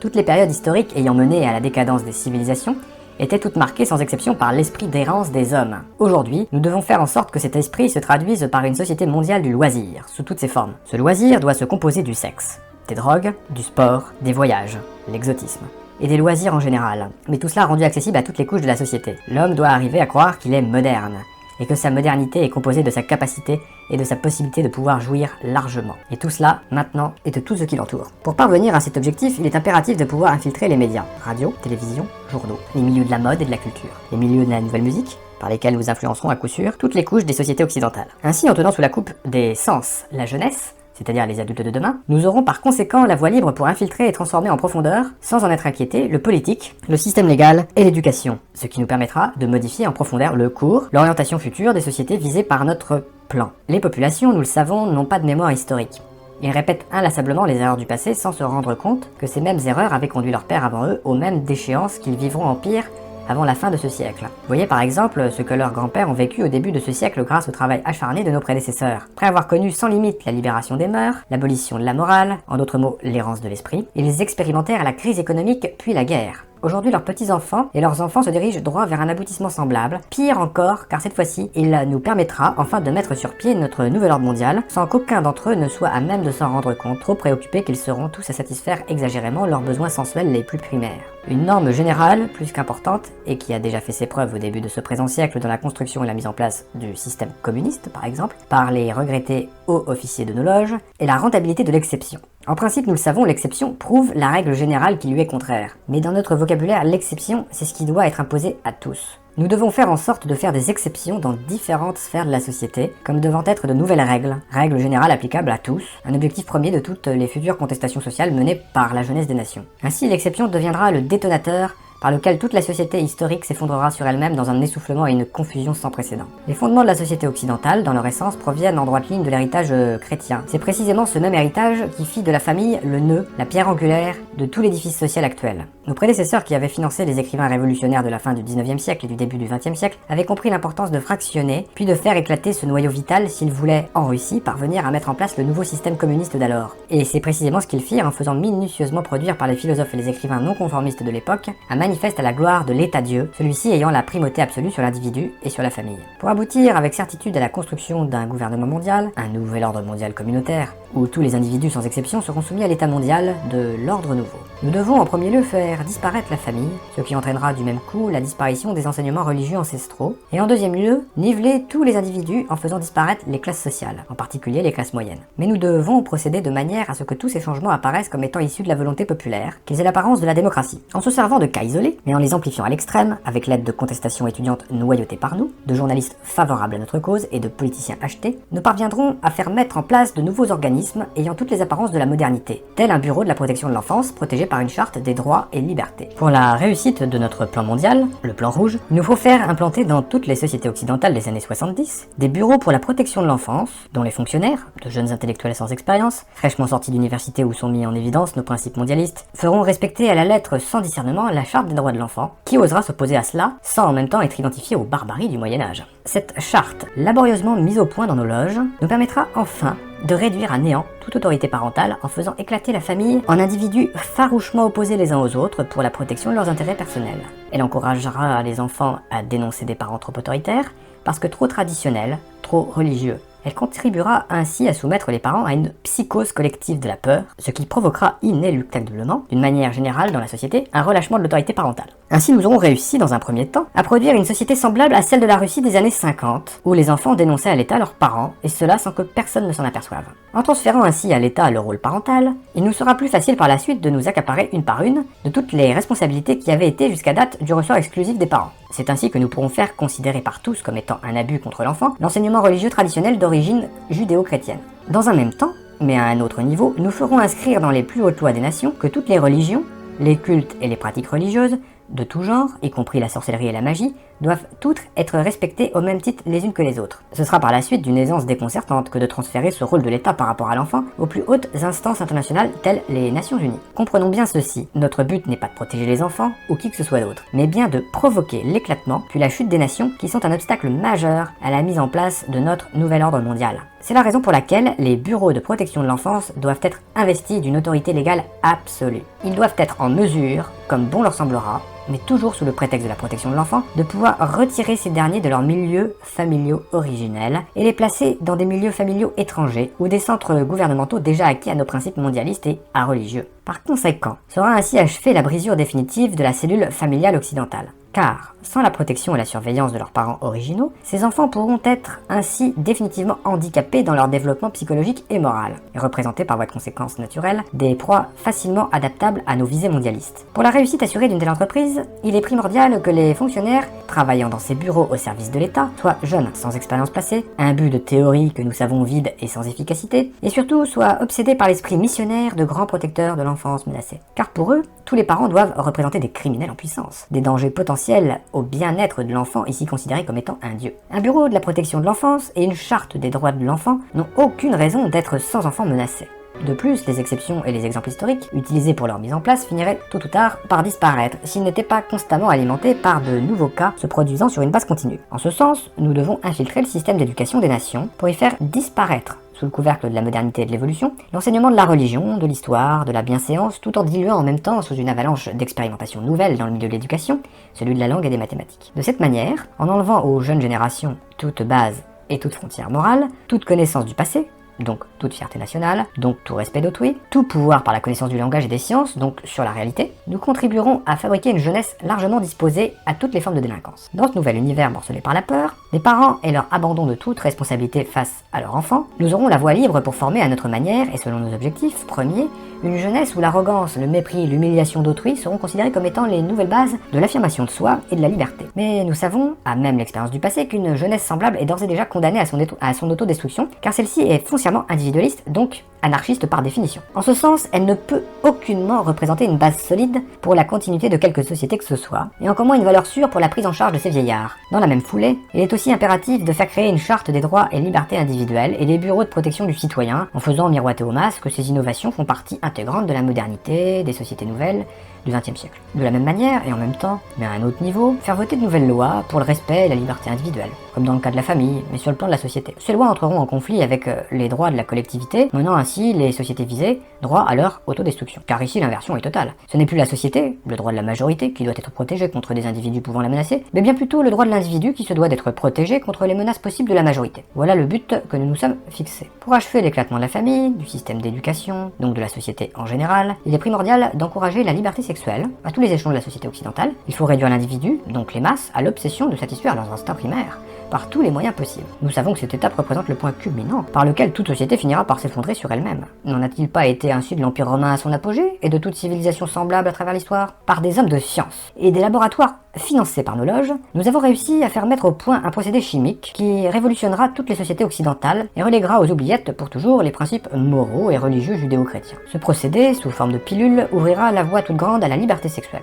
Toutes les périodes historiques ayant mené à la décadence des civilisations étaient toutes marquées sans exception par l'esprit d'errance des hommes. Aujourd'hui, nous devons faire en sorte que cet esprit se traduise par une société mondiale du loisir, sous toutes ses formes. Ce loisir doit se composer du sexe, des drogues, du sport, des voyages, l'exotisme, et des loisirs en général, mais tout cela rendu accessible à toutes les couches de la société. L'homme doit arriver à croire qu'il est moderne, et que sa modernité est composée de sa capacité et de sa possibilité de pouvoir jouir largement. Et tout cela, maintenant, et de tout ce qui l'entoure. Pour parvenir à cet objectif, il est impératif de pouvoir infiltrer les médias, radio, télévision, journaux, les milieux de la mode et de la culture, les milieux de la nouvelle musique, par lesquels nous influencerons à coup sûr toutes les couches des sociétés occidentales. Ainsi, en tenant sous la coupe des sens la jeunesse, c'est-à-dire les adultes de demain, nous aurons par conséquent la voie libre pour infiltrer et transformer en profondeur, sans en être inquiétés, le politique, le système légal et l'éducation, ce qui nous permettra de modifier en profondeur le cours, l'orientation future des sociétés visées par notre plan. Les populations, nous le savons, n'ont pas de mémoire historique. Ils répètent inlassablement les erreurs du passé sans se rendre compte que ces mêmes erreurs avaient conduit leurs pères avant eux aux mêmes déchéances qu'ils vivront en pire avant la fin de ce siècle. Voyez par exemple ce que leurs grands-pères ont vécu au début de ce siècle grâce au travail acharné de nos prédécesseurs. Après avoir connu sans limite la libération des mœurs, l'abolition de la morale, en d'autres mots l'errance de l'esprit, ils expérimentèrent la crise économique puis la guerre. Aujourd'hui, leurs petits-enfants et leurs enfants se dirigent droit vers un aboutissement semblable, pire encore, car cette fois-ci, il nous permettra enfin de mettre sur pied notre nouvel ordre mondial, sans qu'aucun d'entre eux ne soit à même de s'en rendre compte, trop préoccupés qu'ils seront tous à satisfaire exagérément leurs besoins sensuels les plus primaires. Une norme générale, plus qu'importante, et qui a déjà fait ses preuves au début de ce présent siècle dans la construction et la mise en place du système communiste, par exemple, par les regrettés hauts officiers de nos loges, est la rentabilité de l'exception. En principe, nous le savons, l'exception prouve la règle générale qui lui est contraire. Mais dans notre vocabulaire, l'exception, c'est ce qui doit être imposé à tous. Nous devons faire en sorte de faire des exceptions dans différentes sphères de la société, comme devant être de nouvelles règles générales applicables à tous, un objectif premier de toutes les futures contestations sociales menées par la jeunesse des nations. Ainsi, l'exception deviendra le détonateur par lequel toute la société historique s'effondrera sur elle-même dans un essoufflement et une confusion sans précédent. Les fondements de la société occidentale, dans leur essence, proviennent en droite ligne de l'héritage chrétien. C'est précisément ce même héritage qui fit de la famille le nœud, la pierre angulaire de tout l'édifice social actuel. Nos prédécesseurs qui avaient financé les écrivains révolutionnaires de la fin du 19e siècle et du début du 20e siècle avaient compris l'importance de fractionner, puis de faire éclater ce noyau vital s'ils voulaient, en Russie, parvenir à mettre en place le nouveau système communiste d'alors. Et c'est précisément ce qu'ils firent en faisant minutieusement produire par les philosophes et les écrivains non conformistes de l'époque un manifeste à la gloire de l'État-Dieu, celui-ci ayant la primauté absolue sur l'individu et sur la famille. Pour aboutir avec certitude à la construction d'un gouvernement mondial, un nouvel ordre mondial communautaire, où tous les individus sans exception seront soumis à l'état mondial de l'ordre nouveau. Nous devons en premier lieu faire disparaître la famille, ce qui entraînera du même coup la disparition des enseignements religieux ancestraux, et en deuxième lieu, niveler tous les individus en faisant disparaître les classes sociales, en particulier les classes moyennes. Mais nous devons procéder de manière à ce que tous ces changements apparaissent comme étant issus de la volonté populaire, qu'ils aient l'apparence de la démocratie. En se servant de cas isolés, mais en les amplifiant à l'extrême, avec l'aide de contestations étudiantes noyautées par nous, de journalistes favorables à notre cause et de politiciens achetés, nous parviendrons à faire mettre en place de nouveaux organismes ayant toutes les apparences de la modernité, tel un bureau de la protection de l'enfance protégé par une charte des droits et libertés. Pour la réussite de notre plan mondial, le plan rouge, il nous faut faire implanter dans toutes les sociétés occidentales des années 70 des bureaux pour la protection de l'enfance, dont les fonctionnaires, de jeunes intellectuels sans expérience, fraîchement sortis d'université où sont mis en évidence nos principes mondialistes, feront respecter à la lettre sans discernement la charte des droits de l'enfant. Qui osera s'opposer à cela sans en même temps être identifié aux barbaries du Moyen-Âge? Cette charte, laborieusement mise au point dans nos loges, nous permettra enfin de réduire à néant toute autorité parentale en faisant éclater la famille en individus farouchement opposés les uns aux autres pour la protection de leurs intérêts personnels. Elle encouragera les enfants à dénoncer des parents trop autoritaires parce que trop traditionnels, trop religieux. Elle contribuera ainsi à soumettre les parents à une psychose collective de la peur, ce qui provoquera inéluctablement, d'une manière générale dans la société, un relâchement de l'autorité parentale. Ainsi, nous aurons réussi, dans un premier temps, à produire une société semblable à celle de la Russie des années 50, où les enfants dénonçaient à l'État leurs parents, et cela sans que personne ne s'en aperçoive. En transférant ainsi à l'État le rôle parental, il nous sera plus facile par la suite de nous accaparer une par une de toutes les responsabilités qui avaient été jusqu'à date du ressort exclusif des parents. C'est ainsi que nous pourrons faire considérer par tous comme étant un abus contre l'enfant l'enseignement religieux traditionnel d'origine judéo-chrétienne. Dans un même temps, mais à un autre niveau, nous ferons inscrire dans les plus hautes lois des nations que toutes les religions, les cultes et les pratiques religieuses, de tout genre, y compris la sorcellerie et la magie, doivent toutes être respectées au même titre les unes que les autres. Ce sera par la suite d'une aisance déconcertante que de transférer ce rôle de l'État par rapport à l'enfant aux plus hautes instances internationales telles les Nations Unies. Comprenons bien ceci, notre but n'est pas de protéger les enfants ou qui que ce soit d'autre, mais bien de provoquer l'éclatement puis la chute des nations qui sont un obstacle majeur à la mise en place de notre nouvel ordre mondial. C'est la raison pour laquelle les bureaux de protection de l'enfance doivent être investis d'une autorité légale absolue. Ils doivent être en mesure, comme bon leur semblera, mais toujours sous le prétexte de la protection de l'enfant, de pouvoir retirer ces derniers de leurs milieux familiaux originels et les placer dans des milieux familiaux étrangers ou des centres gouvernementaux déjà acquis à nos principes mondialistes et à religieux. Par conséquent, sera ainsi achevée la brisure définitive de la cellule familiale occidentale. Car, sans la protection et la surveillance de leurs parents originaux, ces enfants pourront être ainsi définitivement handicapés dans leur développement psychologique et moral, et représentés par voie de conséquence naturelle des proies facilement adaptables à nos visées mondialistes. Pour la réussite assurée d'une telle entreprise, il est primordial que les fonctionnaires travaillant dans ces bureaux au service de l'État soient jeunes sans expérience passée, imbus de théories que nous savons vides et sans efficacité, et surtout soient obsédés par l'esprit missionnaire de grands protecteurs de l'enfance menacée. Car pour eux, tous les parents doivent représenter des criminels en puissance, des dangers potentiels au bien-être de l'enfant ici considéré comme étant un dieu. Un bureau de la protection de l'enfance et une charte des droits de l'enfant n'ont aucune raison d'être sans enfants menacés. De plus, les exceptions et les exemples historiques utilisés pour leur mise en place finiraient tôt ou tard par disparaître s'ils n'étaient pas constamment alimentés par de nouveaux cas se produisant sur une base continue. En ce sens, nous devons infiltrer le système d'éducation des nations pour y faire disparaître, sous le couvercle de la modernité et de l'évolution, l'enseignement de la religion, de l'histoire, de la bienséance, tout en diluant en même temps sous une avalanche d'expérimentations nouvelles dans le milieu de l'éducation, celui de la langue et des mathématiques. De cette manière, en enlevant aux jeunes générations toute base et toute frontière morale, toute connaissance du passé, donc toute fierté nationale, donc tout respect d'autrui, tout pouvoir par la connaissance du langage et des sciences, donc sur la réalité, nous contribuerons à fabriquer une jeunesse largement disposée à toutes les formes de délinquance. Dans ce nouvel univers morcelé par la peur, les parents et leur abandon de toute responsabilité face à leur enfant, nous aurons la voie libre pour former à notre manière et selon nos objectifs premiers, une jeunesse où l'arrogance, le mépris, l'humiliation d'autrui seront considérés comme étant les nouvelles bases de l'affirmation de soi et de la liberté. Mais nous savons, à même l'expérience du passé, qu'une jeunesse semblable est d'ores et déjà condamnée à son autodestruction, car celle-ci est foncièrement individualiste, donc anarchiste par définition. En ce sens, elle ne peut aucunement représenter une base solide pour la continuité de quelque société que ce soit, et encore moins une valeur sûre pour la prise en charge de ces vieillards. Dans la même foulée, il est aussi impératif de faire créer une charte des droits et libertés individuelles et des bureaux de protection du citoyen, en faisant miroiter aux masses que ces innovations font partie intégrante de la modernité, des sociétés nouvelles du XXe siècle. De la même manière, et en même temps, mais à un autre niveau, faire voter de nouvelles lois pour le respect et la liberté individuelle, comme dans le cas de la famille, mais sur le plan de la société. Ces lois entreront en conflit avec les droits de la collectivité, menant ainsi les sociétés visées droit à leur autodestruction. Car ici, l'inversion est totale. Ce n'est plus la société, le droit de la majorité, qui doit être protégé contre des individus pouvant la menacer, mais bien plutôt le droit de l'individu qui se doit d'être protégé contre les menaces possibles de la majorité. Voilà le but que nous nous sommes fixés. Pour achever l'éclatement de la famille, du système d'éducation, donc de la société en général, il est primordial d'encourager la liberté sexuelle à tous les échelons de la société occidentale. Il faut réduire l'individu, donc les masses, à l'obsession de satisfaire leurs instincts primaires, par tous les moyens possibles. Nous savons que cette étape représente le point culminant par lequel toute société finira par s'effondrer sur elle-même. N'en a-t-il pas été ainsi de l'Empire romain à son apogée et de toute civilisation semblable à travers l'histoire? Par des hommes de science et des laboratoires financés par nos loges, nous avons réussi à faire mettre au point un procédé chimique qui révolutionnera toutes les sociétés occidentales et reléguera aux oubliettes pour toujours les principes moraux et religieux judéo-chrétiens. Ce procédé, sous forme de pilule, ouvrira la voie toute grande à la liberté sexuelle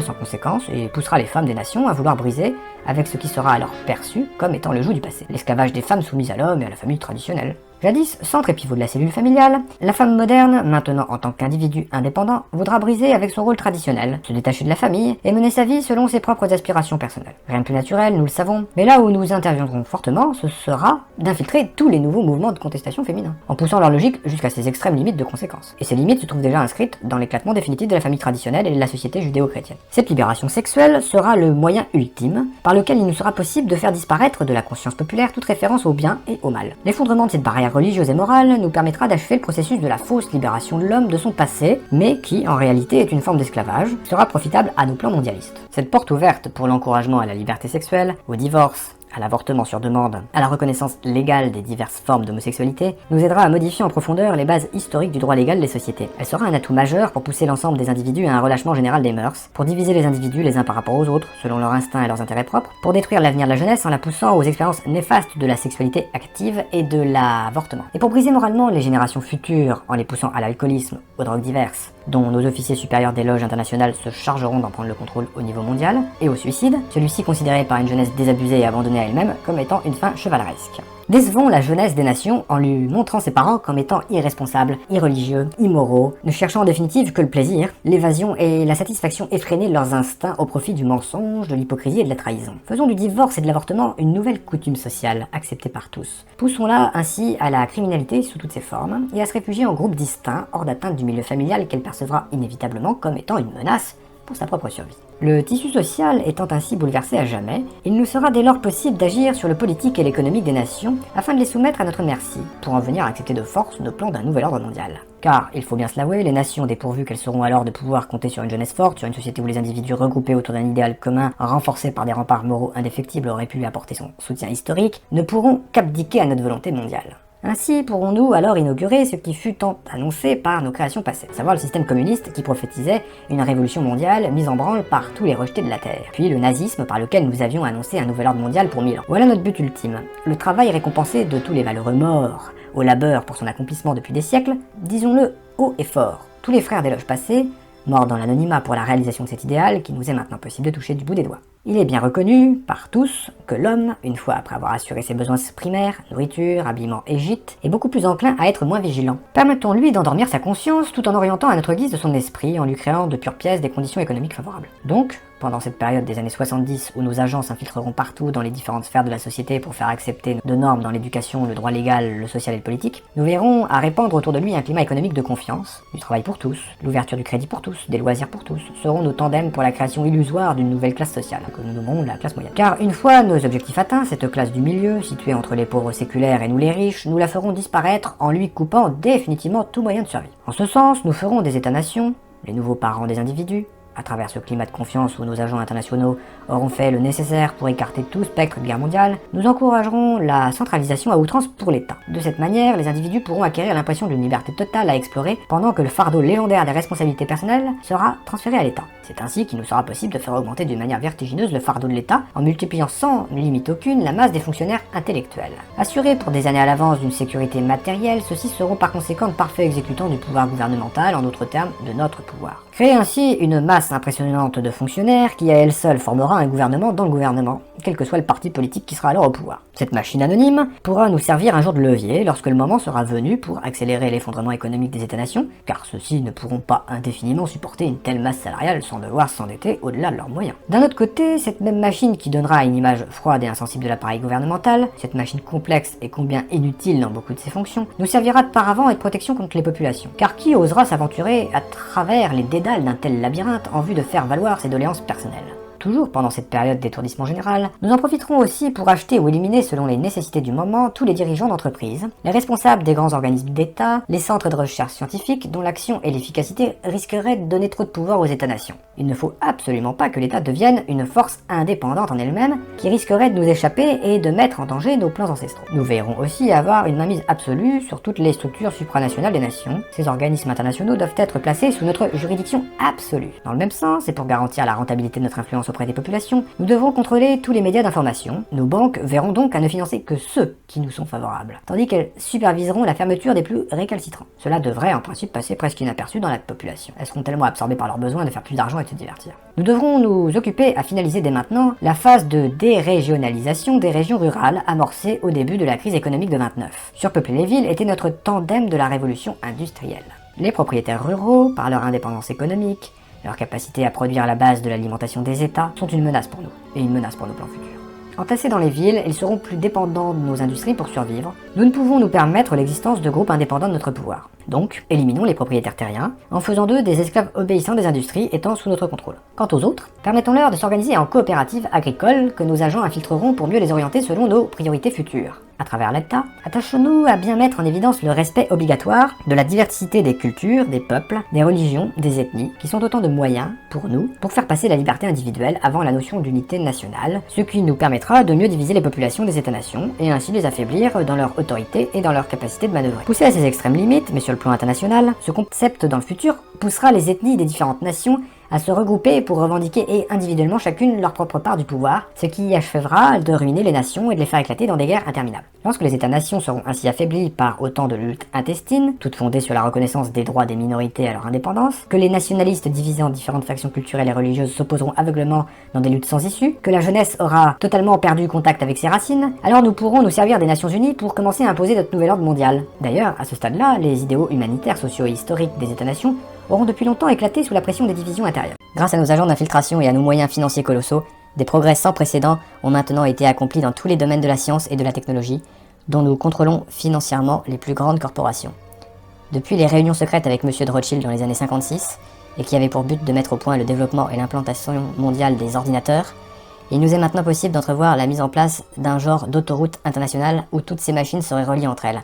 sans conséquence, et poussera les femmes des nations à vouloir briser avec ce qui sera alors perçu comme étant le joug du passé, l'esclavage des femmes soumises à l'homme et à la famille traditionnelle. Jadis, centre et pivot de la cellule familiale, la femme moderne, maintenant en tant qu'individu indépendant, voudra briser avec son rôle traditionnel, se détacher de la famille et mener sa vie selon ses propres aspirations personnelles. Rien de plus naturel, nous le savons, mais là où nous interviendrons fortement, ce sera d'infiltrer tous les nouveaux mouvements de contestation féminin, en poussant leur logique jusqu'à ses extrêmes limites de conséquences. Et ces limites se trouvent déjà inscrites dans l'éclatement définitif de la famille traditionnelle et de la société judéo-chrétienne. Cette libération sexuelle sera le moyen ultime par lequel il nous sera possible de faire disparaître de la conscience populaire toute référence au bien et au mal. L'effondrement de cette barrière religieuse et morale nous permettra d'achever le processus de la fausse libération de l'homme de son passé, mais qui en réalité est une forme d'esclavage, sera profitable à nos plans mondialistes. Cette porte ouverte pour l'encouragement à la liberté sexuelle, au divorce à l'avortement sur demande, à la reconnaissance légale des diverses formes d'homosexualité, nous aidera à modifier en profondeur les bases historiques du droit légal des sociétés. Elle sera un atout majeur pour pousser l'ensemble des individus à un relâchement général des mœurs, pour diviser les individus les uns par rapport aux autres, selon leurs instincts et leurs intérêts propres, pour détruire l'avenir de la jeunesse en la poussant aux expériences néfastes de la sexualité active et de l'avortement, et pour briser moralement les générations futures en les poussant à l'alcoolisme, aux drogues diverses, dont nos officiers supérieurs des loges internationales se chargeront d'en prendre le contrôle au niveau mondial, et au suicide, celui-ci considéré par une jeunesse désabusée et abandonnée à elle-même comme étant une fin chevaleresque. Décevons la jeunesse des nations en lui montrant ses parents comme étant irresponsables, irreligieux, immoraux, ne cherchant en définitive que le plaisir, l'évasion et la satisfaction effrénée de leurs instincts au profit du mensonge, de l'hypocrisie et de la trahison. Faisons du divorce et de l'avortement une nouvelle coutume sociale, acceptée par tous. Poussons-la ainsi à la criminalité sous toutes ses formes et à se réfugier en groupes distincts, hors d'atteinte du milieu familial qu'elle percevra inévitablement comme étant une menace pour sa propre survie. Le tissu social étant ainsi bouleversé à jamais, il nous sera dès lors possible d'agir sur le politique et l'économique des nations afin de les soumettre à notre merci, pour en venir à accepter de force nos plans d'un nouvel ordre mondial. Car, il faut bien se l'avouer, les nations dépourvues qu'elles seront alors de pouvoir compter sur une jeunesse forte, sur une société où les individus regroupés autour d'un idéal commun, renforcés par des remparts moraux indéfectibles auraient pu lui apporter son soutien historique, ne pourront qu'abdiquer à notre volonté mondiale. Ainsi pourrons-nous alors inaugurer ce qui fut tant annoncé par nos créations passées, à savoir le système communiste qui prophétisait une révolution mondiale mise en branle par tous les rejetés de la Terre, puis le nazisme par lequel nous avions annoncé un nouvel ordre mondial pour 1000 ans. Voilà notre but ultime, le travail récompensé de tous les valeureux morts, au labeur pour son accomplissement depuis des siècles, disons-le haut et fort, tous les frères des loges passées, morts dans l'anonymat pour la réalisation de cet idéal qui nous est maintenant possible de toucher du bout des doigts. Il est bien reconnu par tous que l'homme, une fois après avoir assuré ses besoins primaires, nourriture, habillement et gîte, est beaucoup plus enclin à être moins vigilant. Permettons-lui d'endormir sa conscience tout en orientant à notre guise de son esprit, en lui créant de pures pièces des conditions économiques favorables. Donc, pendant cette période des années 70 où nos agents s'infiltreront partout dans les différentes sphères de la société pour faire accepter de normes dans l'éducation, le droit légal, le social et le politique, nous verrons à répandre autour de lui un climat économique de confiance, du travail pour tous, l'ouverture du crédit pour tous, des loisirs pour tous, seront nos tandems pour la création illusoire d'une nouvelle classe sociale, que nous nommerons la classe moyenne. Car une fois nos objectifs atteints, cette classe du milieu, située entre les pauvres séculaires et nous les riches, nous la ferons disparaître en lui coupant définitivement tout moyen de survie. En ce sens, nous ferons des États-nations, les nouveaux parents des individus, à travers ce climat de confiance où nos agents internationaux auront fait le nécessaire pour écarter tout spectre de guerre mondiale, nous encouragerons la centralisation à outrance pour l'État. De cette manière, les individus pourront acquérir l'impression d'une liberté totale à explorer pendant que le fardeau légendaire des responsabilités personnelles sera transféré à l'État. C'est ainsi qu'il nous sera possible de faire augmenter d'une manière vertigineuse le fardeau de l'État en multipliant sans limite aucune la masse des fonctionnaires intellectuels. Assurés pour des années à l'avance d'une sécurité matérielle, ceux-ci seront par conséquent de parfaits exécutants du pouvoir gouvernemental, en d'autres termes, de notre pouvoir. Créer ainsi une masse impressionnante de fonctionnaires qui à elle seule formera un gouvernement dans le gouvernement, quel que soit le parti politique qui sera alors au pouvoir. Cette machine anonyme pourra nous servir un jour de levier lorsque le moment sera venu pour accélérer l'effondrement économique des États-nations, car ceux-ci ne pourront pas indéfiniment supporter une telle masse salariale sans devoir s'endetter au-delà de leurs moyens. D'un autre côté, cette même machine qui donnera une image froide et insensible de l'appareil gouvernemental, cette machine complexe et combien inutile dans beaucoup de ses fonctions, nous servira de paravent et de protection contre les populations. Car qui osera s'aventurer à travers les dédales d'un tel labyrinthe en vue de faire valoir ses doléances personnelles? Toujours pendant cette période d'étourdissement général, nous en profiterons aussi pour acheter ou éliminer selon les nécessités du moment tous les dirigeants d'entreprise, les responsables des grands organismes d'État, les centres de recherche scientifique dont l'action et l'efficacité risqueraient de donner trop de pouvoir aux États-nations. Il ne faut absolument pas que l'État devienne une force indépendante en elle-même qui risquerait de nous échapper et de mettre en danger nos plans ancestraux. Nous verrons aussi avoir une mainmise absolue sur toutes les structures supranationales des nations. Ces organismes internationaux doivent être placés sous notre juridiction absolue. Dans le même sens, et pour garantir la rentabilité de notre influence auprès des populations, nous devrons contrôler tous les médias d'information. Nos banques verront donc à ne financer que ceux qui nous sont favorables, tandis qu'elles superviseront la fermeture des plus récalcitrants. Cela devrait en principe passer presque inaperçu dans la population. Elles seront tellement absorbées par leurs besoins de faire plus d'argent et de se divertir. Nous devrons nous occuper à finaliser dès maintenant la phase de dérégionalisation des régions rurales amorcée au début de la crise économique de 29. Surpeupler les villes était notre tandem de la révolution industrielle. Les propriétaires ruraux, par leur indépendance économique, leur capacité à produire à la base de l'alimentation des États, sont une menace pour nous, et une menace pour nos plans futurs. Entassés dans les villes, ils seront plus dépendants de nos industries pour survivre. Nous ne pouvons nous permettre l'existence de groupes indépendants de notre pouvoir. Donc, éliminons les propriétaires terriens, en faisant d'eux des esclaves obéissants des industries étant sous notre contrôle. Quant aux autres, permettons-leur de s'organiser en coopératives agricoles que nos agents infiltreront pour mieux les orienter selon nos priorités futures. à travers l'État, attachons-nous à bien mettre en évidence le respect obligatoire de la diversité des cultures, des peuples, des religions, des ethnies, qui sont autant de moyens, pour nous, pour faire passer la liberté individuelle avant la notion d'unité nationale, ce qui nous permettra de mieux diviser les populations des États-nations et ainsi les affaiblir dans leur autorité et dans leur capacité de manœuvrer. Poussé à ses extrêmes limites, mais sur le plan international, ce concept dans le futur poussera les ethnies des différentes nations à se regrouper pour revendiquer et individuellement chacune leur propre part du pouvoir, ce qui achèvera de ruiner les nations et de les faire éclater dans des guerres interminables. Lorsque les États-nations seront ainsi affaiblis par autant de luttes intestines, toutes fondées sur la reconnaissance des droits des minorités à leur indépendance, que les nationalistes divisés en différentes factions culturelles et religieuses s'opposeront aveuglément dans des luttes sans issue, que la jeunesse aura totalement perdu contact avec ses racines, alors nous pourrons nous servir des Nations Unies pour commencer à imposer notre nouvel ordre mondial. D'ailleurs, à ce stade-là, les idéaux humanitaires, sociaux et historiques des États-nations auront depuis longtemps éclaté sous la pression des divisions intérieures. Grâce à nos agents d'infiltration et à nos moyens financiers colossaux, des progrès sans précédent ont maintenant été accomplis dans tous les domaines de la science et de la technologie, dont nous contrôlons financièrement les plus grandes corporations. Depuis les réunions secrètes avec M. de Rothschild dans les années 56, et qui avaient pour but de mettre au point le développement et l'implantation mondiale des ordinateurs, il nous est maintenant possible d'entrevoir la mise en place d'un genre d'autoroute internationale où toutes ces machines seraient reliées entre elles.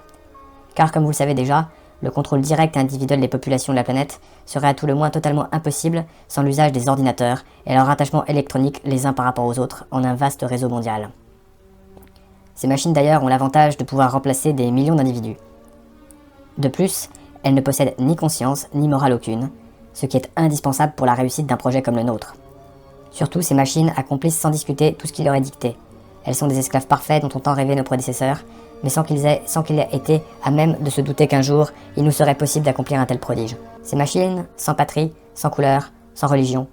Car comme vous le savez déjà, le contrôle direct et individuel des populations de la planète serait à tout le moins totalement impossible sans l'usage des ordinateurs et leur rattachement électronique les uns par rapport aux autres en un vaste réseau mondial. Ces machines d'ailleurs ont l'avantage de pouvoir remplacer des millions d'individus. De plus, elles ne possèdent ni conscience ni morale aucune, ce qui est indispensable pour la réussite d'un projet comme le nôtre. Surtout, ces machines accomplissent sans discuter tout ce qui leur est dicté. Elles sont des esclaves parfaits dont ont tant rêvé nos prédécesseurs, mais sans qu'ils aient été à même de se douter qu'un jour, il nous serait possible d'accomplir un tel prodige. Ces machines, sans patrie, sans couleur, sans religion,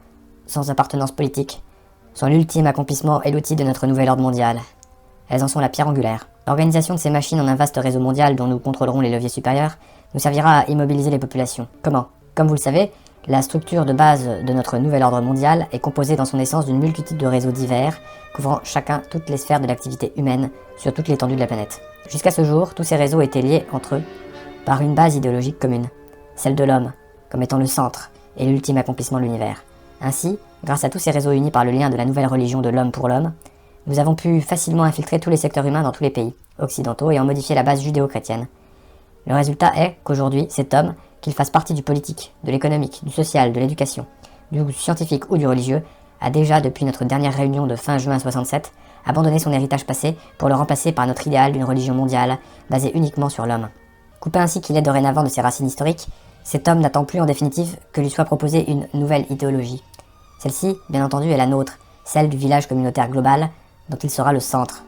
sans appartenance politique, sont l'ultime accomplissement et l'outil de notre nouvel ordre mondial. Elles en sont la pierre angulaire. L'organisation de ces machines en un vaste réseau mondial dont nous contrôlerons les leviers supérieurs nous servira à immobiliser les populations. Comment ? Comme vous le savez, la structure de base de notre nouvel ordre mondial est composée dans son essence d'une multitude de réseaux divers, couvrant chacun toutes les sphères de l'activité humaine sur toute l'étendue de la planète. Jusqu'à ce jour, tous ces réseaux étaient liés entre eux par une base idéologique commune, celle de l'homme, comme étant le centre et l'ultime accomplissement de l'univers. Ainsi, grâce à tous ces réseaux unis par le lien de la nouvelle religion de l'homme pour l'homme, nous avons pu facilement infiltrer tous les secteurs humains dans tous les pays occidentaux et en modifier la base judéo-chrétienne. Le résultat est qu'aujourd'hui, cet homme, qu'il fasse partie du politique, de l'économique, du social, de l'éducation, du scientifique ou du religieux, a déjà, depuis notre dernière réunion de fin juin 67, abandonné son héritage passé pour le remplacer par notre idéal d'une religion mondiale basée uniquement sur l'homme. Coupé ainsi qu'il est dorénavant de ses racines historiques, cet homme n'attend plus en définitive que lui soit proposée une nouvelle idéologie. Celle-ci, bien entendu, est la nôtre, celle du village communautaire global, dont il sera le centre.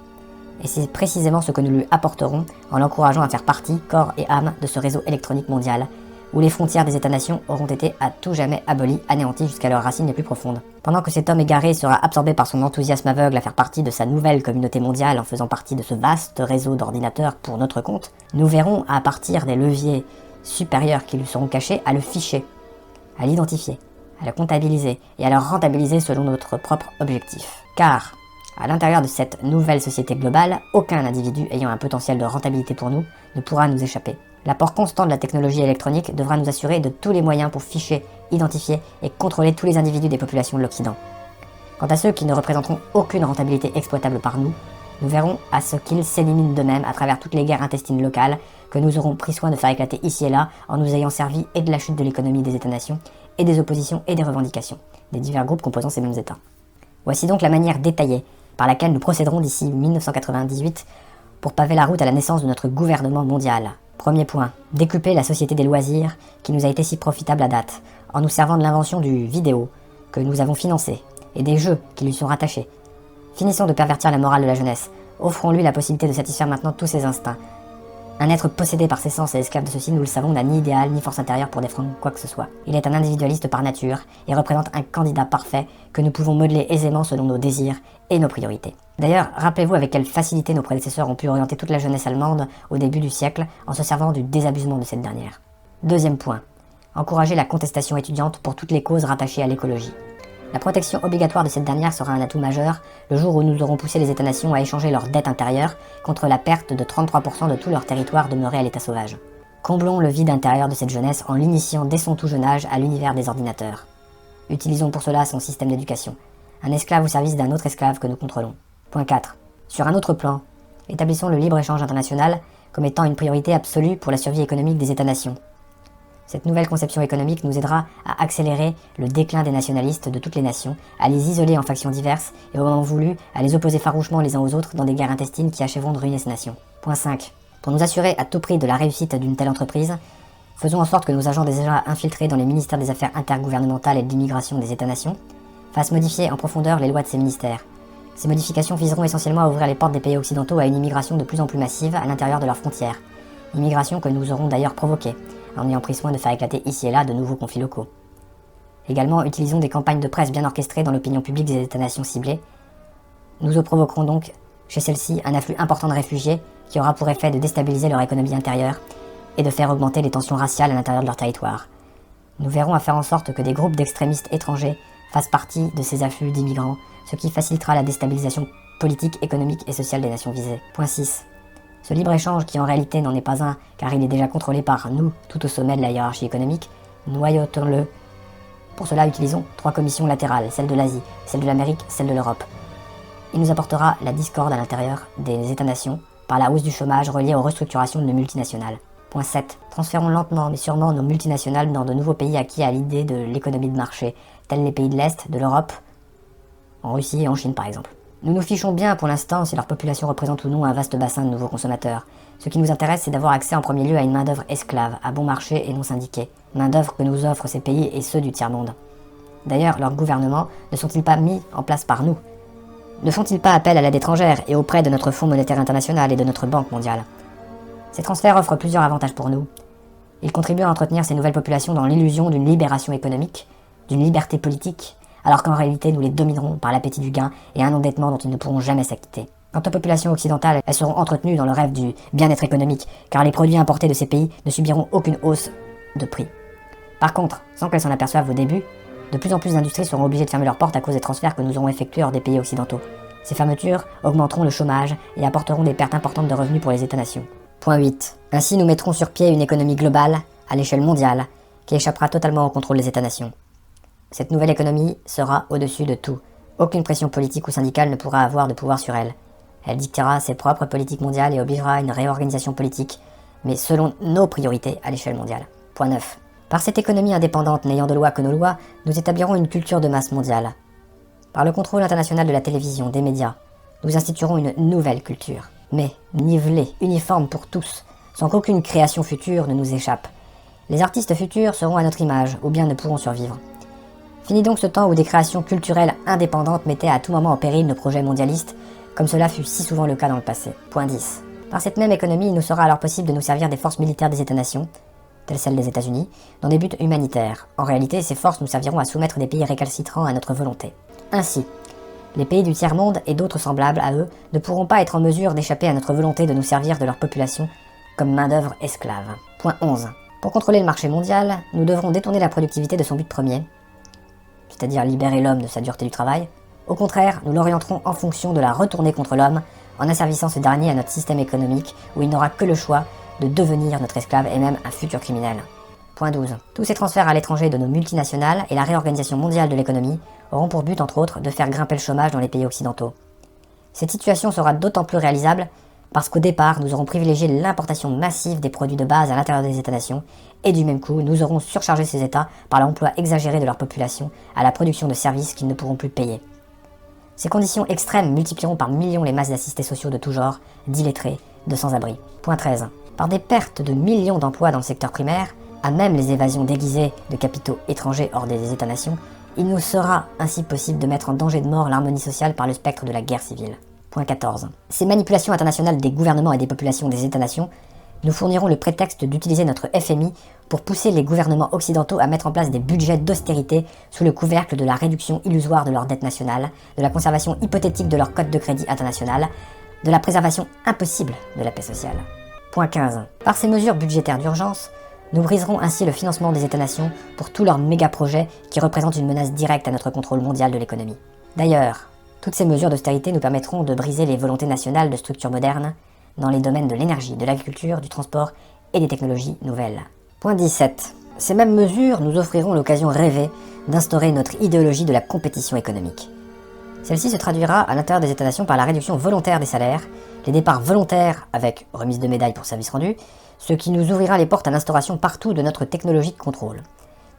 Et c'est précisément ce que nous lui apporterons en l'encourageant à faire partie, corps et âme, de ce réseau électronique mondial, où les frontières des États-nations auront été à tout jamais abolies, anéanties jusqu'à leurs racines les plus profondes. Pendant que cet homme égaré sera absorbé par son enthousiasme aveugle à faire partie de sa nouvelle communauté mondiale en faisant partie de ce vaste réseau d'ordinateurs pour notre compte, nous verrons à partir des leviers supérieurs qui lui seront cachés à le ficher, à l'identifier, à le comptabiliser et à le rentabiliser selon notre propre objectif. Car, à l'intérieur de cette nouvelle société globale, aucun individu ayant un potentiel de rentabilité pour nous ne pourra nous échapper. L'apport constant de la technologie électronique devra nous assurer de tous les moyens pour ficher, identifier et contrôler tous les individus des populations de l'Occident. Quant à ceux qui ne représenteront aucune rentabilité exploitable par nous, nous verrons à ce qu'ils s'éliminent d'eux-mêmes à travers toutes les guerres intestines locales que nous aurons pris soin de faire éclater ici et là en nous ayant servi et de la chute de l'économie des États-nations et des oppositions et des revendications des divers groupes composant ces mêmes États. Voici donc la manière détaillée par laquelle nous procéderons d'ici 1998 pour paver la route à la naissance de notre gouvernement mondial. Premier point, décupler la société des loisirs qui nous a été si profitable à date, en nous servant de l'invention du vidéo que nous avons financé et des jeux qui lui sont rattachés. Finissons de pervertir la morale de la jeunesse, offrons-lui la possibilité de satisfaire maintenant tous ses instincts. Un être possédé par ses sens et esclave de ceux-ci, nous le savons, n'a ni idéal ni force intérieure pour défendre quoi que ce soit. Il est un individualiste par nature et représente un candidat parfait que nous pouvons modeler aisément selon nos désirs et nos priorités. D'ailleurs, rappelez-vous avec quelle facilité nos prédécesseurs ont pu orienter toute la jeunesse allemande au début du siècle en se servant du désabusement de cette dernière. Deuxième point, encourager la contestation étudiante pour toutes les causes rattachées à l'écologie. La protection obligatoire de cette dernière sera un atout majeur le jour où nous aurons poussé les États-nations à échanger leur dette intérieure contre la perte de 33% de tout leur territoire demeuré à l'état sauvage. Comblons le vide intérieur de cette jeunesse en l'initiant dès son tout jeune âge à l'univers des ordinateurs. Utilisons pour cela son système d'éducation, un esclave au service d'un autre esclave que nous contrôlons. Point 4. Sur un autre plan, Établissons le libre-échange international comme étant une priorité absolue pour la survie économique des États-nations. Cette nouvelle conception économique nous aidera à accélérer le déclin des nationalistes de toutes les nations, à les isoler en factions diverses et au moment voulu à les opposer farouchement les uns aux autres dans des guerres intestines qui achèveront de ruiner ces nations. Point 5. Pour nous assurer à tout prix de la réussite d'une telle entreprise, faisons en sorte que nos agents déjà infiltrés dans les ministères des Affaires intergouvernementales et de l'immigration des États-nations fassent modifier en profondeur les lois de ces ministères. Ces modifications viseront essentiellement à ouvrir les portes des pays occidentaux à une immigration de plus en plus massive à l'intérieur de leurs frontières. Immigration que nous aurons d'ailleurs provoquée, en ayant pris soin de faire éclater ici et là de nouveaux conflits locaux. Également, utilisons des campagnes de presse bien orchestrées dans l'opinion publique des États-nations ciblées. Nous provoquerons donc chez celles-ci un afflux important de réfugiés qui aura pour effet de déstabiliser leur économie intérieure et de faire augmenter les tensions raciales à l'intérieur de leur territoire. Nous verrons à faire en sorte que des groupes d'extrémistes étrangers fassent partie de ces afflux d'immigrants, ce qui facilitera la déstabilisation politique, économique et sociale des nations visées. Point 6. Ce libre-échange, qui en réalité n'en est pas un, car il est déjà contrôlé par nous, tout au sommet de la hiérarchie économique, noyautons-le. Pour cela, utilisons 3 commissions latérales, celle de l'Asie, celle de l'Amérique, celle de l'Europe. Il nous apportera la discorde à l'intérieur des États-nations par la hausse du chômage reliée aux restructurations de nos multinationales. Point 7. Transférons lentement mais sûrement nos multinationales dans de nouveaux pays acquis à l'idée de l'économie de marché, tels les pays de l'Est, de l'Europe, en Russie et en Chine par exemple. Nous nous fichons bien pour l'instant si leur population représente ou non un vaste bassin de nouveaux consommateurs. Ce qui nous intéresse, c'est d'avoir accès en premier lieu à une main-d'œuvre esclave, à bon marché et non syndiquée. Main-d'œuvre que nous offrent ces pays et ceux du tiers-monde. D'ailleurs, leurs gouvernements ne sont-ils pas mis en place par nous? Ne font-ils pas appel à l'aide étrangère et auprès de notre Fonds monétaire international et de notre Banque mondiale? Ces transferts offrent plusieurs avantages pour nous. Ils contribuent à entretenir ces nouvelles populations dans l'illusion d'une libération économique, d'une liberté politique, alors qu'en réalité nous les dominerons par l'appétit du gain et un endettement dont ils ne pourront jamais s'acquitter. Quant aux populations occidentales, elles seront entretenues dans le rêve du bien-être économique, car les produits importés de ces pays ne subiront aucune hausse de prix. Par contre, sans qu'elles s'en aperçoivent au début, de plus en plus d'industries seront obligées de fermer leurs portes à cause des transferts que nous aurons effectués hors des pays occidentaux. Ces fermetures augmenteront le chômage et apporteront des pertes importantes de revenus pour les États-nations. Point 8. Ainsi nous mettrons sur pied une économie globale, à l'échelle mondiale, qui échappera totalement au contrôle des États-nations. Cette nouvelle économie sera au-dessus de tout. Aucune pression politique ou syndicale ne pourra avoir de pouvoir sur elle. Elle dictera ses propres politiques mondiales et obligera à une réorganisation politique, mais selon nos priorités à l'échelle mondiale. Point 9. Par cette économie indépendante n'ayant de loi que nos lois, nous établirons une culture de masse mondiale. Par le contrôle international de la télévision, des médias, nous instituerons une nouvelle culture, mais nivelée, uniforme pour tous, sans qu'aucune création future ne nous échappe. Les artistes futurs seront à notre image, ou bien ne pourront survivre. Fini donc ce temps où des créations culturelles indépendantes mettaient à tout moment en péril nos projets mondialistes, comme cela fut si souvent le cas dans le passé. Point 10. Par cette même économie, il nous sera alors possible de nous servir des forces militaires des États-nations, telles celles des États-Unis, dans des buts humanitaires. En réalité, ces forces nous serviront à soumettre des pays récalcitrants à notre volonté. Ainsi, les pays du tiers-monde et d'autres semblables à eux ne pourront pas être en mesure d'échapper à notre volonté de nous servir de leur population comme main-d'œuvre esclave. Point 11. Pour contrôler le marché mondial, nous devrons détourner la productivité de son but premier, c'est-à-dire libérer l'homme de sa dureté du travail. Au contraire, nous l'orienterons en fonction de la retourner contre l'homme, en asservissant ce dernier à notre système économique, où il n'aura que le choix de devenir notre esclave et même un futur criminel. Point 12. Tous ces transferts à l'étranger de nos multinationales et la réorganisation mondiale de l'économie auront pour but, entre autres, de faire grimper le chômage dans les pays occidentaux. Cette situation sera d'autant plus réalisable parce qu'au départ, nous aurons privilégié l'importation massive des produits de base à l'intérieur des États-nations, et du même coup, nous aurons surchargé ces États par l'emploi exagéré de leur population à la production de services qu'ils ne pourront plus payer. Ces conditions extrêmes multiplieront par millions les masses d'assistés sociaux de tout genre, d'illettrés, de sans-abri. Point 13. Par des pertes de millions d'emplois dans le secteur primaire, à même les évasions déguisées de capitaux étrangers hors des États-nations, il nous sera ainsi possible de mettre en danger de mort l'harmonie sociale par le spectre de la guerre civile. Point 14. Ces manipulations internationales des gouvernements et des populations des États-nations nous fourniront le prétexte d'utiliser notre FMI pour pousser les gouvernements occidentaux à mettre en place des budgets d'austérité sous le couvercle de la réduction illusoire de leur dette nationale, de la conservation hypothétique de leur code de crédit international, de la préservation impossible de la paix sociale. Point 15. Par ces mesures budgétaires d'urgence, nous briserons ainsi le financement des États-nations pour tous leurs méga-projets qui représentent une menace directe à notre contrôle mondial de l'économie. D'ailleurs, toutes ces mesures d'austérité nous permettront de briser les volontés nationales de structures modernes dans les domaines de l'énergie, de l'agriculture, du transport et des technologies nouvelles. Point 17. Ces mêmes mesures nous offriront l'occasion rêvée d'instaurer notre idéologie de la compétition économique. Celle-ci se traduira à l'intérieur des États-nations par la réduction volontaire des salaires, les départs volontaires avec remise de médailles pour service rendu, ce qui nous ouvrira les portes à l'instauration partout de notre technologie de contrôle.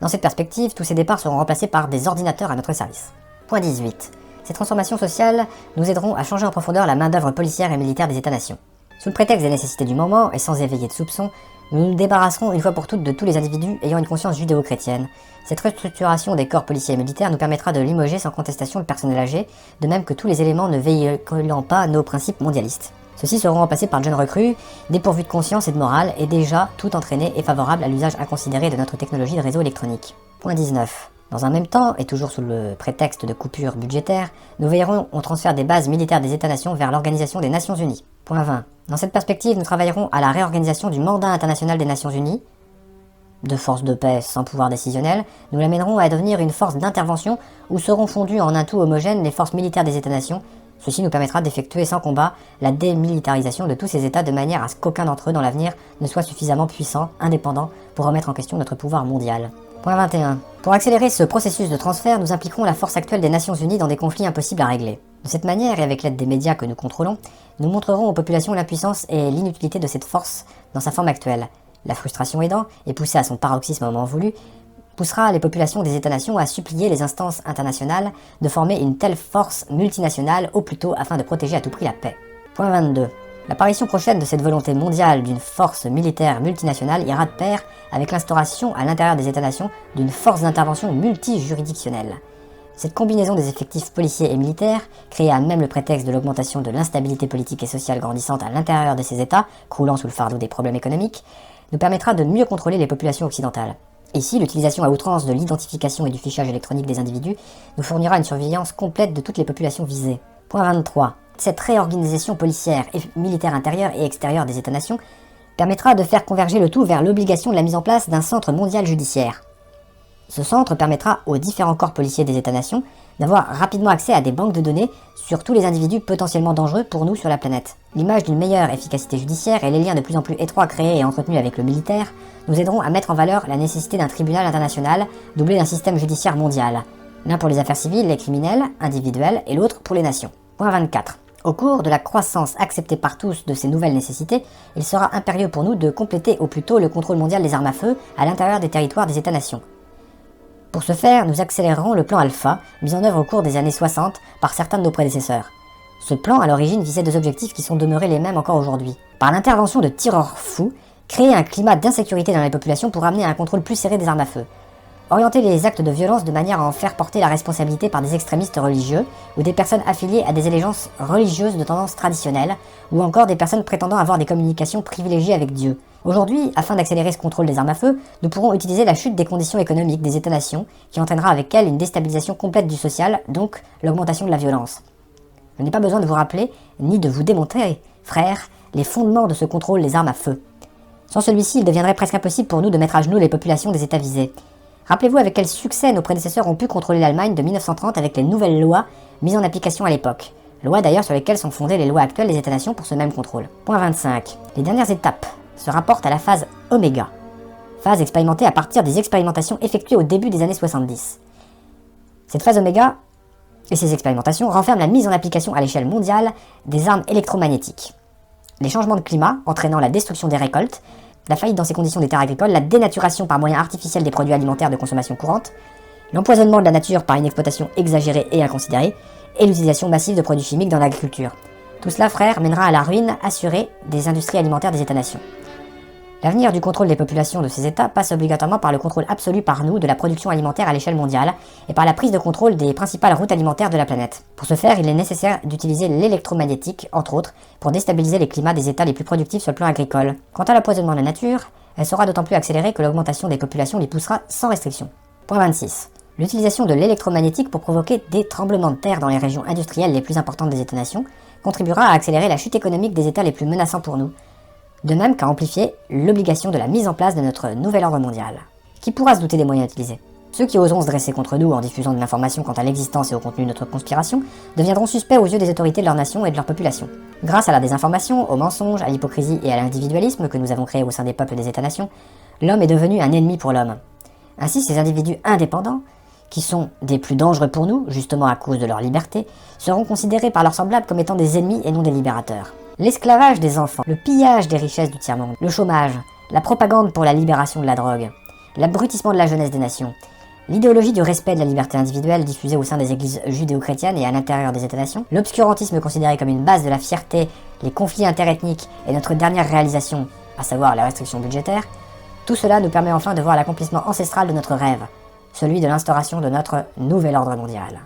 Dans cette perspective, tous ces départs seront remplacés par des ordinateurs à notre service. Point 18. Ces transformations sociales nous aideront à changer en profondeur la main-d'œuvre policière et militaire des États-nations. Sous le prétexte des nécessités du moment et sans éveiller de soupçons, nous nous débarrasserons une fois pour toutes de tous les individus ayant une conscience judéo-chrétienne. Cette restructuration des corps policiers et militaires nous permettra de limoger sans contestation le personnel âgé, de même que tous les éléments ne véhiculant pas nos principes mondialistes. Ceux-ci seront remplacés par de jeunes recrues, dépourvus de conscience et de morale, et déjà tout entraînés et favorables à l'usage inconsidéré de notre technologie de réseau électronique. Point 19. Dans un même temps, et toujours sous le prétexte de coupures budgétaires, nous veillerons au transfert des bases militaires des États-nations vers l'Organisation des Nations Unies. Point 20. Dans cette perspective, nous travaillerons à la réorganisation du mandat international des Nations Unies. De force de paix sans pouvoir décisionnel, nous l'amènerons à devenir une force d'intervention où seront fondues en un tout homogène les forces militaires des États-nations. Ceci nous permettra d'effectuer sans combat la démilitarisation de tous ces États de manière à ce qu'aucun d'entre eux dans l'avenir ne soit suffisamment puissant, indépendant, pour remettre en question notre pouvoir mondial. Point 21. Pour accélérer ce processus de transfert, nous impliquerons la force actuelle des Nations Unies dans des conflits impossibles à régler. De cette manière, et avec l'aide des médias que nous contrôlons, nous montrerons aux populations l'impuissance et l'inutilité de cette force dans sa forme actuelle. La frustration aidant, et poussée à son paroxysme au moment voulu, poussera les populations des États-nations à supplier les instances internationales de former une telle force multinationale au plus tôt afin de protéger à tout prix la paix. Point 22. L'apparition prochaine de cette volonté mondiale d'une force militaire multinationale ira de pair avec l'instauration à l'intérieur des États-nations d'une force d'intervention multijuridictionnelle. Cette combinaison des effectifs policiers et militaires, créée à même le prétexte de l'augmentation de l'instabilité politique et sociale grandissante à l'intérieur de ces États, croulant sous le fardeau des problèmes économiques, nous permettra de mieux contrôler les populations occidentales. Ici, l'utilisation à outrance de l'identification et du fichage électronique des individus nous fournira une surveillance complète de toutes les populations visées. Point 23. Cette réorganisation policière et militaire intérieure et extérieure des États-nations permettra de faire converger le tout vers l'obligation de la mise en place d'un centre mondial judiciaire. Ce centre permettra aux différents corps policiers des États-nations d'avoir rapidement accès à des banques de données sur tous les individus potentiellement dangereux pour nous sur la planète. L'image d'une meilleure efficacité judiciaire et les liens de plus en plus étroits créés et entretenus avec le militaire nous aideront à mettre en valeur la nécessité d'un tribunal international doublé d'un système judiciaire mondial, l'un pour les affaires civiles, les criminels, individuels, et l'autre pour les nations. Point 24. Au cours de la croissance acceptée par tous de ces nouvelles nécessités, il sera impérieux pour nous de compléter au plus tôt le contrôle mondial des armes à feu à l'intérieur des territoires des États-nations. Pour ce faire, nous accélérerons le plan Alpha, mis en œuvre au cours des années 60 par certains de nos prédécesseurs. Ce plan, à l'origine, visait deux objectifs qui sont demeurés les mêmes encore aujourd'hui. Par l'intervention de tireurs fous, créer un climat d'insécurité dans les populations pour amener à un contrôle plus serré des armes à feu. Orienter les actes de violence de manière à en faire porter la responsabilité par des extrémistes religieux ou des personnes affiliées à des allégeances religieuses de tendance traditionnelle ou encore des personnes prétendant avoir des communications privilégiées avec Dieu. Aujourd'hui, afin d'accélérer ce contrôle des armes à feu, nous pourrons utiliser la chute des conditions économiques des États-nations qui entraînera avec elle une déstabilisation complète du social, donc l'augmentation de la violence. Je n'ai pas besoin de vous rappeler, ni de vous démontrer, frères, les fondements de ce contrôle des armes à feu. Sans celui-ci, il deviendrait presque impossible pour nous de mettre à genoux les populations des États visés. Rappelez-vous avec quel succès nos prédécesseurs ont pu contrôler l'Allemagne de 1930 avec les nouvelles lois mises en application à l'époque. Lois d'ailleurs sur lesquelles sont fondées les lois actuelles des États-nations pour ce même contrôle. Point 25. Les dernières étapes se rapportent à la phase Oméga. Phase expérimentée à partir des expérimentations effectuées au début des années 70. Cette phase Oméga et ces expérimentations renferment la mise en application à l'échelle mondiale des armes électromagnétiques. Les changements de climat entraînant la destruction des récoltes, la faillite dans ces conditions des terres agricoles, la dénaturation par moyens artificiels des produits alimentaires de consommation courante, l'empoisonnement de la nature par une exploitation exagérée et inconsidérée, et l'utilisation massive de produits chimiques dans l'agriculture. Tout cela, frères, mènera à la ruine assurée des industries alimentaires des États-nations. L'avenir du contrôle des populations de ces États passe obligatoirement par le contrôle absolu par nous de la production alimentaire à l'échelle mondiale et par la prise de contrôle des principales routes alimentaires de la planète. Pour ce faire, il est nécessaire d'utiliser l'électromagnétique, entre autres, pour déstabiliser les climats des États les plus productifs sur le plan agricole. Quant à l'empoisonnement de la nature, elle sera d'autant plus accélérée que l'augmentation des populations l'y poussera sans restriction. Point 26. L'utilisation de l'électromagnétique pour provoquer des tremblements de terre dans les régions industrielles les plus importantes des États-nations contribuera à accélérer la chute économique des États les plus menaçants pour nous, de même qu'à amplifier l'obligation de la mise en place de notre nouvel ordre mondial. Qui pourra se douter des moyens utilisés? Ceux qui oseront se dresser contre nous en diffusant de l'information quant à l'existence et au contenu de notre conspiration deviendront suspects aux yeux des autorités de leur nation et de leur population. Grâce à la désinformation, aux mensonges, à l'hypocrisie et à l'individualisme que nous avons créés au sein des peuples des États-nations, l'homme est devenu un ennemi pour l'homme. Ainsi, ces individus indépendants, qui sont des plus dangereux pour nous, justement à cause de leur liberté, seront considérés par leurs semblables comme étant des ennemis et non des libérateurs. L'esclavage des enfants, le pillage des richesses du tiers-monde, le chômage, la propagande pour la libération de la drogue, l'abrutissement de la jeunesse des nations, l'idéologie du respect de la liberté individuelle diffusée au sein des églises judéo-chrétiennes et à l'intérieur des États-nations, l'obscurantisme considéré comme une base de la fierté, les conflits interethniques et notre dernière réalisation, à savoir la restriction budgétaire, tout cela nous permet enfin de voir l'accomplissement ancestral de notre rêve, celui de l'instauration de notre nouvel ordre mondial.